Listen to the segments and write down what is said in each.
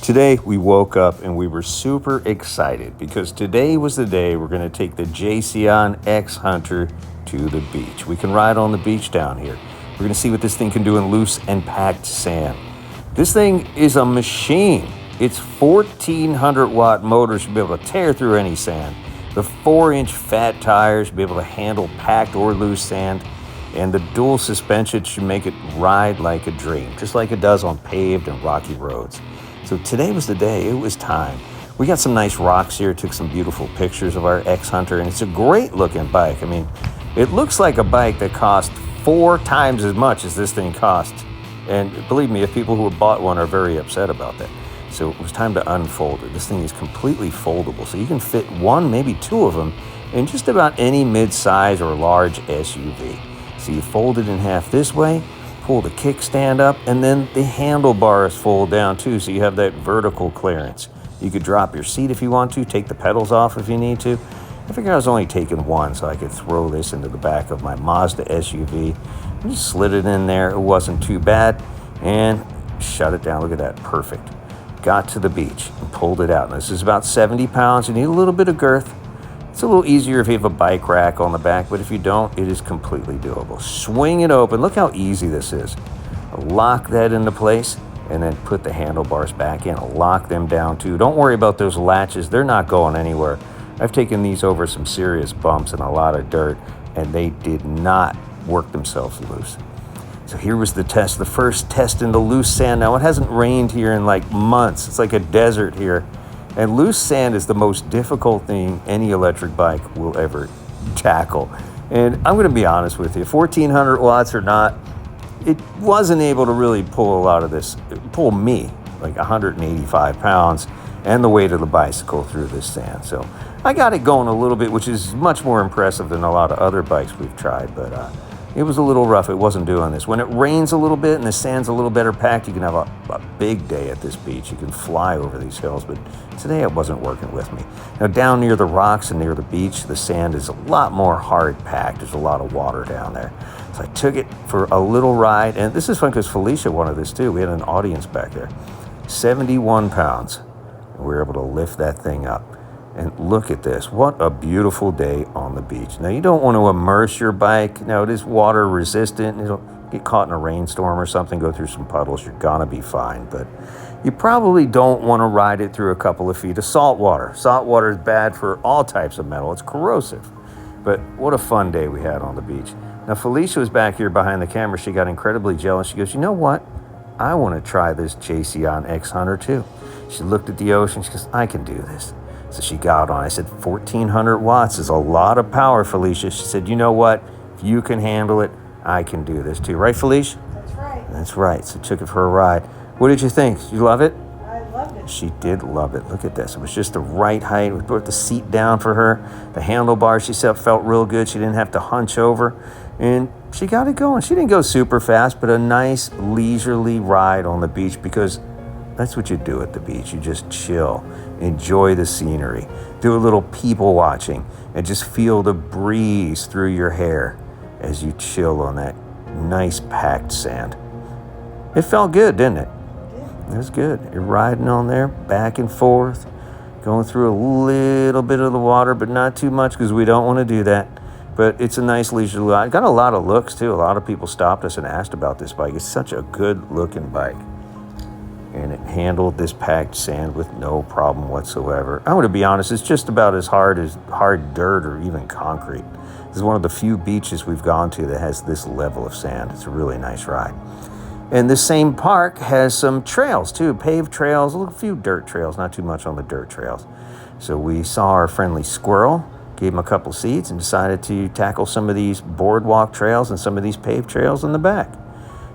Today we woke up and we were super excited because today was the day we're going to take the Jasion XHunter to the beach. We can ride on the beach down here. We're going to see what this thing can do in loose and packed sand. This thing is a machine. Its 1400 watt motor should be able to tear through any sand. The 4-inch fat tires should be able to handle packed or loose sand. And the dual suspension should make it ride like a dream, just like it does on paved and rocky roads. So today was the day. It was time. We got some nice rocks here, took some beautiful pictures of our XHunter, and it's a great looking bike. I mean, it looks like a bike that cost 4 times as much as this thing costs. And believe me, if people who have bought one are very upset about that. So it was time to unfold it. This thing is completely foldable, so you can fit 1, maybe 2 of them in just about any mid-size or large SUV. So you fold it in half this way, pull the kickstand up, and then the handlebars fold down too, so you have that vertical clearance. You could drop your seat if you want to, take the pedals off if you need to. I figured I was only taking 1, so I could throw this into the back of my Mazda SUV. I just slid it in there. It wasn't too bad, and shut it down. Look at that, perfect. Got to the beach and pulled it out. And this is about 70 pounds. You need a little bit of girth. It's a little easier if you have a bike rack on the back, but if you don't, it is completely doable. Swing it open. Look how easy this is. Lock that into place and then put the handlebars back in. Lock them down too. Don't worry about those latches. They're not going anywhere. I've taken these over some serious bumps and a lot of dirt, and they did not work themselves loose. So here was the test, the first test in the loose sand. Now, it hasn't rained here in like months. It's like a desert here. And loose sand is the most difficult thing any electric bike will ever tackle. And I'm going to be honest with you, 1400 watts or not, it wasn't able to really pull a lot of this, pull me, like 185 pounds, and the weight of the bicycle through this sand. So I got it going a little bit, which is much more impressive than a lot of other bikes we've tried, but it was a little rough. It wasn't doing this. When it rains a little bit and the sand's a little better packed, you can have a big day at this beach. You can fly over these hills, but today it wasn't working with me. Now, down near the rocks and near the beach, the sand is a lot more hard packed. There's a lot of water down there. So I took it for a little ride, and this is fun because Felicia wanted this too. We had an audience back there. 71 pounds. And we were able to lift that thing up. And look at this. What a beautiful day on the beach. Now, you don't want to immerse your bike. Now, it is water resistant. It'll get caught in a rainstorm or something, go through some puddles. You're going to be fine. But you probably don't want to ride it through a couple of feet of salt water. Salt water is bad for all types of metal. It's corrosive. But what a fun day we had on the beach. Now, Felicia was back here behind the camera. She got incredibly jealous. She goes, you know what? I want to try this Jasion XHunter too. She looked at the ocean. She goes, I can do this. So she got on. I said, 1400 watts is a lot of power, Felicia. She said, you know what? If you can handle it, I can do this too. Right, Felicia? That's right. That's right. So took it for a ride. What did you think? Did you love it? I loved it. She did love it. Look at this. It was just the right height. We put the seat down for her. The handlebars, she said, felt real good. She didn't have to hunch over. And she got it going. She didn't go super fast, but a nice leisurely ride on the beach, because that's what you do at the beach. You just chill, enjoy the scenery, do a little people watching, and just feel the breeze through your hair as you chill on that nice packed sand. It felt good, didn't it? It was good. You're riding on there, back and forth, going through a little bit of the water, but not too much because we don't want to do that. But it's a nice leisurely ride. Got a lot of looks too. A lot of people stopped us and asked about this bike. It's such a good looking bike. And it handled this packed sand with no problem whatsoever. I'm going to be honest, it's just about as hard dirt or even concrete. This is one of the few beaches we've gone to that has this level of sand. It's a really nice ride. And the same park has some trails too, paved trails, a few dirt trails, not too much on the dirt trails. So we saw our friendly squirrel, gave him a couple seats, and decided to tackle some of these boardwalk trails and some of these paved trails in the back.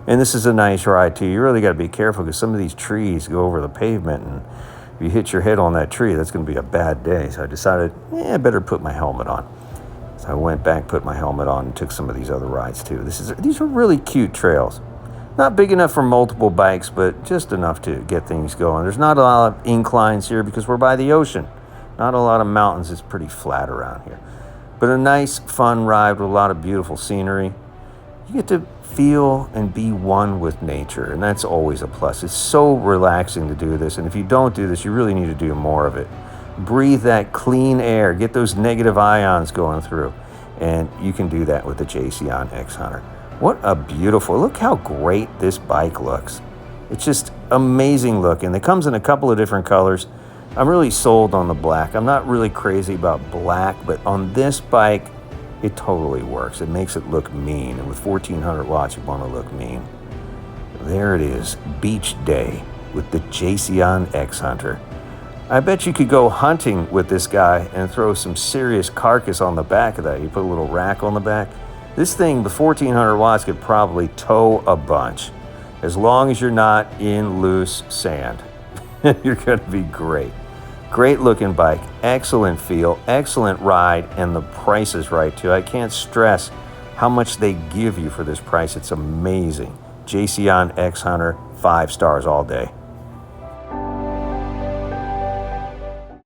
And this is a nice ride too. You really got to be careful because some of these trees go over the pavement, and if you hit your head on that tree, that's going to be a bad day. So I decided, I better put my helmet on. So I went back, put my helmet on, and took some of these other rides too. These are really cute trails. Not big enough for multiple bikes, but just enough to get things going. There's not a lot of inclines here because we're by the ocean. Not a lot of mountains. It's pretty flat around here. But a nice, fun ride with a lot of beautiful scenery. You get to feel and be one with nature, and that's always a plus. It's so relaxing to do this, and if you don't do this, you really need to do more of it. Breathe that clean air, get those negative ions going through, and you can do that with the Jasion XHunter. What a beautiful, look how great this bike looks. It's just amazing looking. It comes in a couple of different colors. I'm really sold on the black. I'm not really crazy about black, but on this bike, it totally works. It makes it look mean, and with 1400 watts, you want to look mean. There it is, beach day with the Jasion XHunter. I bet you could go hunting with this guy and throw some serious carcass on the back of that. You put a little rack on the back. This thing, the 1400 watts, could probably tow a bunch. As long as you're not in loose sand, you're going to be great. Great looking bike, excellent feel, excellent ride, and the price is right too. I can't stress how much they give you for this price. It's amazing. Jasion XHunter, 5 stars all day.